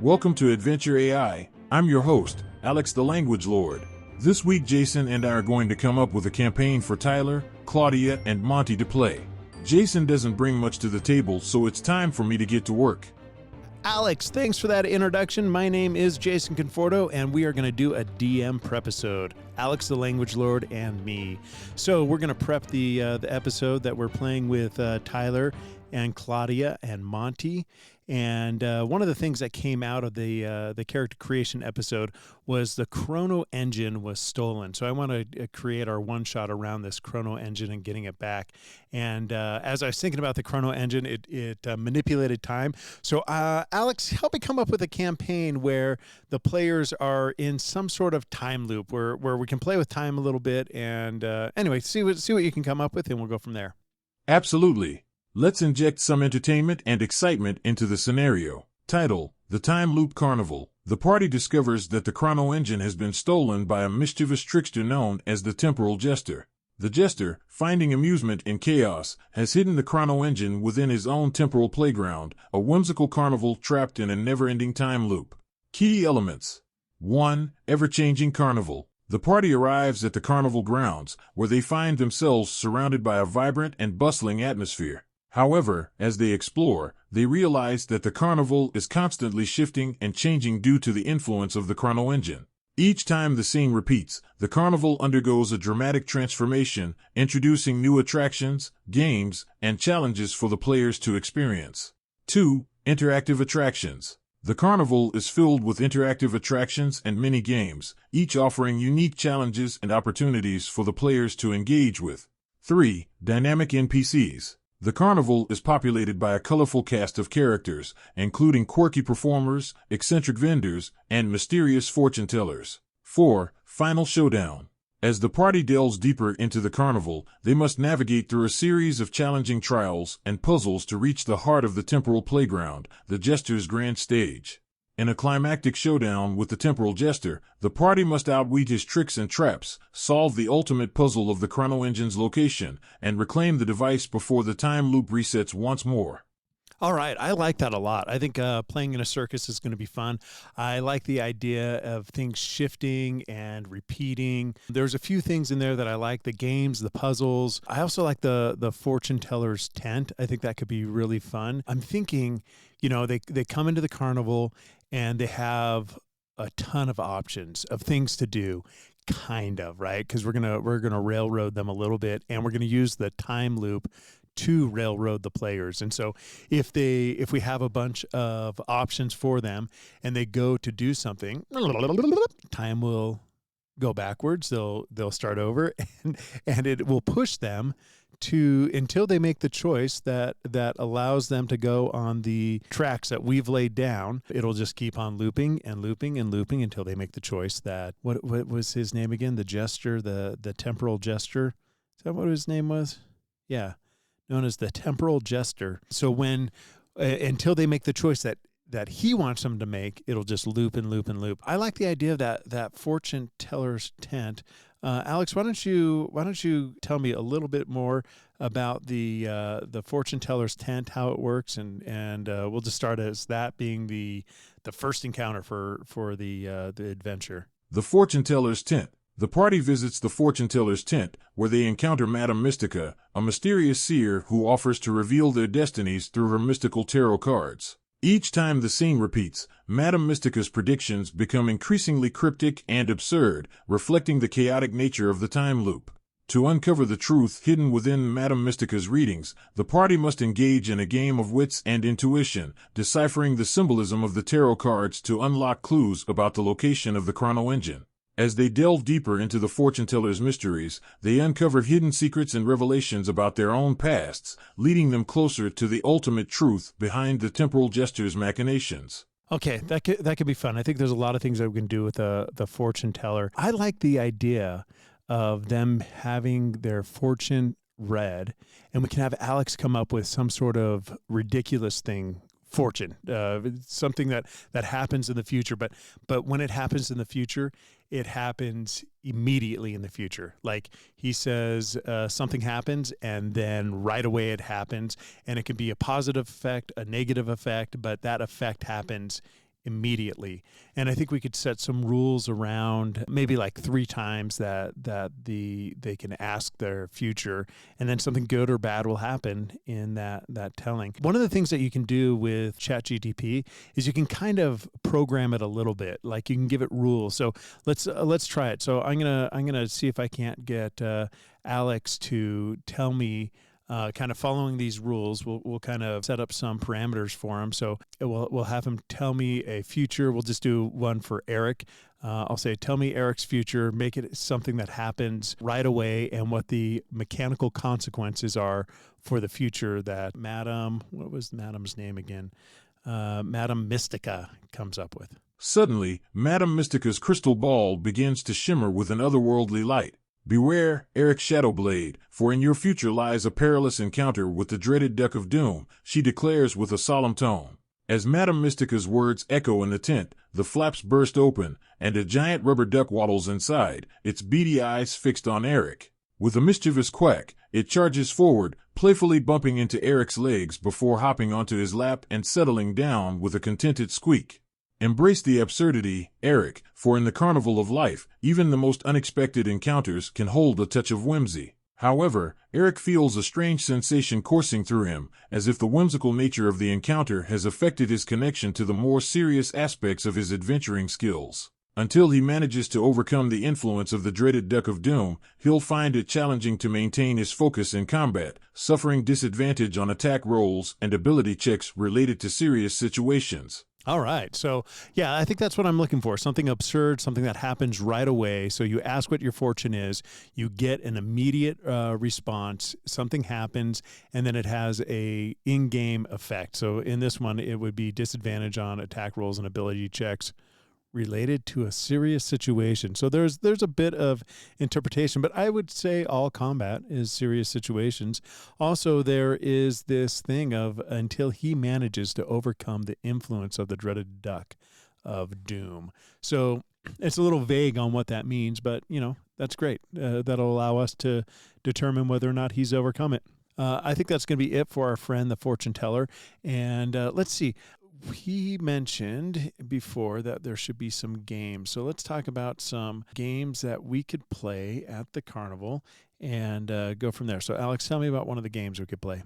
Welcome to Adventure AI. I'm your host, Alex the Language Lord. This week, Jason and I are going to come up with a campaign for Tyler, Claudia, and Monty to play. Jason doesn't bring much to the table, so it's time for me to get to work. Alex, thanks for that introduction. My name is Jason Conforto, and we are going to do a DM prepisode. Alex the Language Lord and me. So we're going to prep the episode that we're playing with Tyler and Claudia and Monty. And one of the things that came out of the character creation episode was the Chrono Engine was stolen. So I want to create our one-shot around this Chrono Engine and getting it back. And as I was thinking about the Chrono Engine, it manipulated time. So Alex, help me come up with a campaign where the players are in some sort of time loop where we can play with time a little bit. And anyway, see what you can come up with, and we'll go from there. Absolutely. Let's inject some entertainment and excitement into the scenario. Title: The Time Loop Carnival. The party discovers that the Chrono Engine has been stolen by a mischievous trickster known as the Temporal Jester. The Jester, finding amusement in chaos, has hidden the Chrono Engine within his own temporal playground, a whimsical carnival trapped in a never-ending time loop. Key elements. 1. Ever-changing carnival. The party arrives at the carnival grounds, where they find themselves surrounded by a vibrant and bustling atmosphere. However, as they explore, they realize that the carnival is constantly shifting and changing due to the influence of the Chrono Engine. Each time the scene repeats, the carnival undergoes a dramatic transformation, introducing new attractions, games, and challenges for the players to experience. 2. Interactive attractions. The carnival is filled with interactive attractions and mini-games, each offering unique challenges and opportunities for the players to engage with. 3. Dynamic NPCs. The carnival is populated by a colorful cast of characters, including quirky performers, eccentric vendors, and mysterious fortune tellers. 4. Final showdown. As the party delves deeper into the carnival, they must navigate through a series of challenging trials and puzzles to reach the heart of the temporal playground, the Jester's grand stage. In a climactic showdown with the Temporal Jester, the party must outwit his tricks and traps, solve the ultimate puzzle of the Chrono Engine's location, and reclaim the device before the time loop resets once more. All right, I like that a lot. I think playing in a circus is going to be fun. I like the idea of things shifting and repeating. There's a few things in there that I like, the games, the puzzles. I also like the fortune teller's tent. I think that could be really fun. I'm thinking, they come into the carnival and they have a ton of options of things to do. Kind of, right? Because we're gonna railroad them a little bit, and we're gonna use the time loop to railroad the players. And so if we have a bunch of options for them and they go to do something, time will go backwards. They'll start over, and it will push them until they make the choice that allows them to go on the tracks that we've laid down. It'll just keep on looping and looping and looping until they make the choice that what was his name again? The Jester, the Temporal Jester. Is that what his name was? Yeah, known as the Temporal Jester. So until they make the choice that he wants them to make, it'll just loop and loop and loop. I like the idea of that fortune teller's tent. Alex, why don't you tell me a little bit more about the fortune teller's tent, how it works, and we'll just start as that being the first encounter for the adventure. The fortune teller's tent. The party visits the fortune teller's tent, where they encounter Madame Mystica, a mysterious seer who offers to reveal their destinies through her mystical tarot cards. Each time the scene repeats, Madame Mystica's predictions become increasingly cryptic and absurd, reflecting the chaotic nature of the time loop. To uncover the truth hidden within Madame Mystica's readings, the party must engage in a game of wits and intuition, deciphering the symbolism of the tarot cards to unlock clues about the location of the Chrono Engine. As they delve deeper into the fortune teller's mysteries, they uncover hidden secrets and revelations about their own pasts, leading them closer to the ultimate truth behind the Temporal Jester's machinations. Okay, that could be fun. I think there's a lot of things that we can do with the fortune teller. I like the idea of them having their fortune read, and we can have Alex come up with some sort of ridiculous thing. Fortune, something that happens in the future, but when it happens in the future, it happens immediately in the future. Like he says, something happens, and then right away it happens, and it can be a positive effect, a negative effect, but that effect happens immediately. And I think we could set some rules around maybe like 3 times that they can ask their future, and then something good or bad will happen in that telling. One of the things that you can do with ChatGPT is you can kind of program it a little bit. Like you can give it rules. So let's try it. So I'm gonna see if I can't get Alex to tell me, kind of following these rules. We'll kind of set up some parameters for him. So we'll have him tell me a future. We'll just do one for Eric. I'll say, tell me Eric's future, make it something that happens right away, and what the mechanical consequences are for the future that what was Madam's name again? Madam Mystica comes up with. Suddenly, Madam Mystica's crystal ball begins to shimmer with an otherworldly light. Beware, Eric Shadowblade, for in your future lies a perilous encounter with the dreaded Duck of Doom, she declares with a solemn tone. As Madam Mystica's words echo in the tent, the flaps burst open, and a giant rubber duck waddles inside, its beady eyes fixed on Eric. With a mischievous quack, it charges forward, playfully bumping into Eric's legs before hopping onto his lap and settling down with a contented squeak. Embrace the absurdity, Eric, for in the carnival of life, even the most unexpected encounters can hold a touch of whimsy. However, Eric feels a strange sensation coursing through him, as if the whimsical nature of the encounter has affected his connection to the more serious aspects of his adventuring skills. Until he manages to overcome the influence of the dreaded Duck of Doom, he'll find it challenging to maintain his focus in combat, suffering disadvantage on attack rolls and ability checks related to serious situations. All right. So, yeah, I think that's what I'm looking for. Something absurd, something that happens right away. So you ask what your fortune is, you get an immediate response, something happens, and then it has a in-game effect. So in this one, it would be disadvantage on attack rolls and ability checks related to a serious situation. So there's a bit of interpretation, but I would say all combat is serious situations. Also, there is this thing of until he manages to overcome the influence of the dreaded Duck of Doom. So it's a little vague on what that means, but that's great. That'll allow us to determine whether or not he's overcome it. I think that's going to be it for our friend, the fortune teller. And let's see. He mentioned before that there should be some games. So let's talk about some games that we could play at the carnival and go from there. So Alex, tell me about one of the games we could play.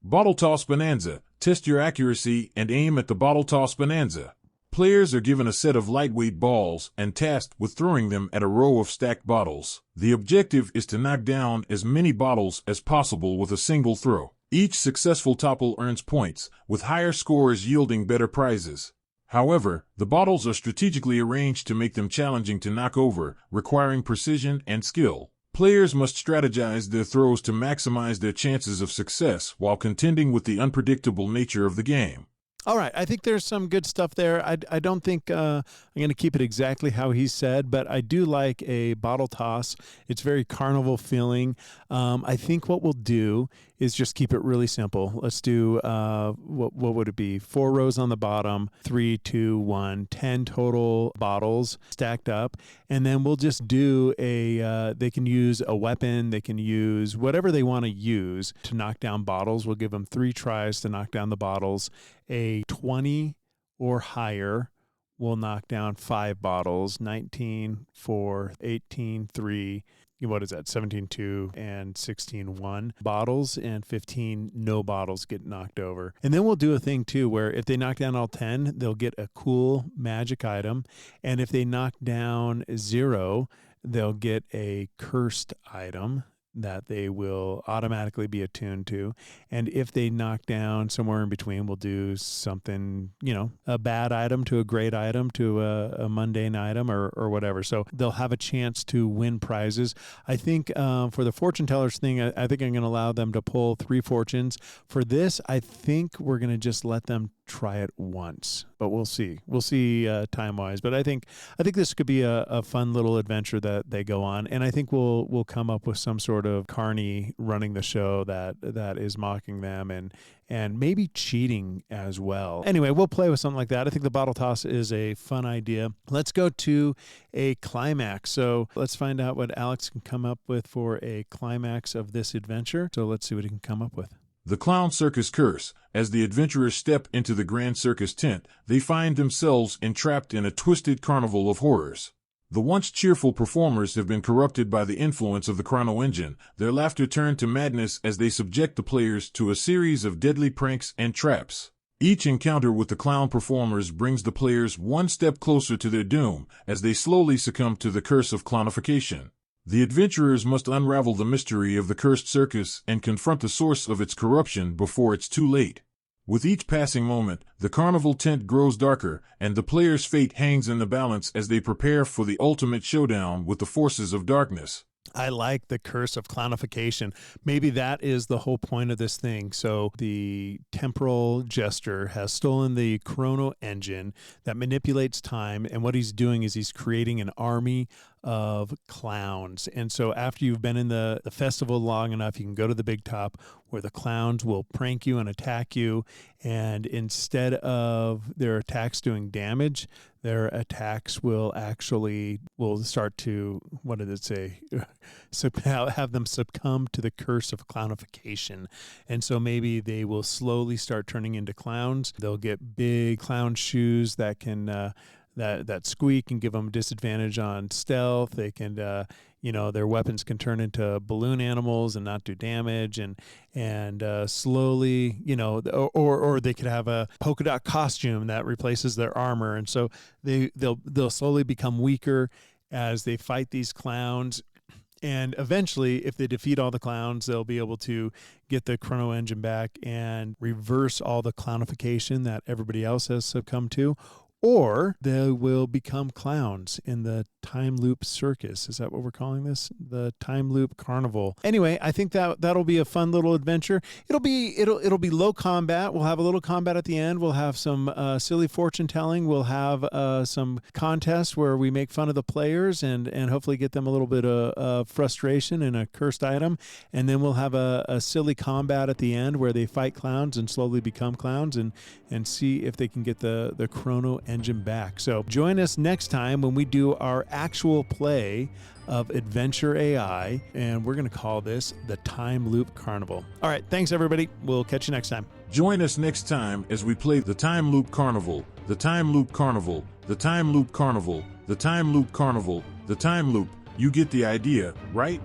Bottle Toss Bonanza. Test your accuracy and aim at the Bottle Toss Bonanza. Players are given a set of lightweight balls and tasked with throwing them at a row of stacked bottles. The objective is to knock down as many bottles as possible with a single throw. Each successful topple earns points, with higher scores yielding better prizes. However, the bottles are strategically arranged to make them challenging to knock over, requiring precision and skill. Players must strategize their throws to maximize their chances of success while contending with the unpredictable nature of the game. All right. I think there's some good stuff there. I don't think I'm going to keep it exactly how he said, but I do like a bottle toss. It's very carnival feeling. I think what we'll do is just keep it really simple. Let's do, what would it be? 4 rows on the bottom, 3, 2, 1, 10 total bottles stacked up. And then we'll just do they can use a weapon. They can use whatever they want to use to knock down bottles. We'll give them 3 tries to knock down the bottles. A 20 or higher will knock down 5 bottles, 19, 4, 18, 3, what is that, 17, 2, and 16, 1 bottles, and 15 no bottles get knocked over. And then we'll do a thing, too, where if they knock down all 10, they'll get a cool magic item. And if they knock down 0, they'll get a cursed item that they will automatically be attuned to. And if they knock down somewhere in between, we'll do something, a bad item to a great item to a mundane item or whatever. So they'll have a chance to win prizes. I think for the fortune tellers thing, I think I'm going to allow them to pull 3 fortunes. For this, I think we're going to just let them try it once, but we'll see. We'll see time-wise. But I think this could be a fun little adventure that they go on, and I think we'll come up with some sort of carny running the show that is mocking them and maybe cheating as well. Anyway, we'll play with something like that. I think the bottle toss is a fun idea. Let's go to a climax. So let's find out what Alex can come up with for a climax of this adventure. So let's see what he can come up with. The Clown Circus Curse. As the adventurers step into the Grand Circus tent, they find themselves entrapped in a twisted carnival of horrors. The once cheerful performers have been corrupted by the influence of the Chrono Engine, their laughter turned to madness as they subject the players to a series of deadly pranks and traps. Each encounter with the clown performers brings the players one step closer to their doom as they slowly succumb to the curse of clownification. The adventurers must unravel the mystery of the cursed circus and confront the source of its corruption before it's too late. With each passing moment, the carnival tent grows darker, and the player's fate hangs in the balance as they prepare for the ultimate showdown with the forces of darkness. I like the curse of clownification. Maybe that is the whole point of this thing. So the temporal jester has stolen the chrono engine that manipulates time, and what he's doing is he's creating an army of clowns. And so after you've been in the festival long enough, you can go to the big top where the clowns will prank you and attack you. And instead of their attacks doing damage, their attacks will start to, what did it say? Have them succumb to the curse of clownification. And so maybe they will slowly start turning into clowns. They'll get big clown shoes that can that squeak and give them a disadvantage on stealth. They can, their weapons can turn into balloon animals and not do damage, and slowly, or they could have a polka dot costume that replaces their armor, and so they'll slowly become weaker as they fight these clowns. And eventually, if they defeat all the clowns, they'll be able to get the chrono engine back and reverse all the clownification that everybody else has succumbed to. Or they will become clowns in the time loop circus. Is that what we're calling this? The time loop carnival. Anyway, I think that'll be a fun little adventure. It'll be low combat. We'll have a little combat at the end. We'll have some silly fortune telling. We'll have some contests where we make fun of the players and hopefully get them a little bit of frustration and a cursed item. And then we'll have a silly combat at the end where they fight clowns and slowly become clowns and see if they can get the chrono engine back. So join us next time when we do our actual play of Adventure AI, and we're going to call this the Time Loop Carnival. All right, thanks everybody. We'll catch you next time. Join us next time as we play the Time Loop Carnival, the Time Loop Carnival, the Time Loop Carnival, the Time Loop Carnival, the Time Loop. You get the idea, right?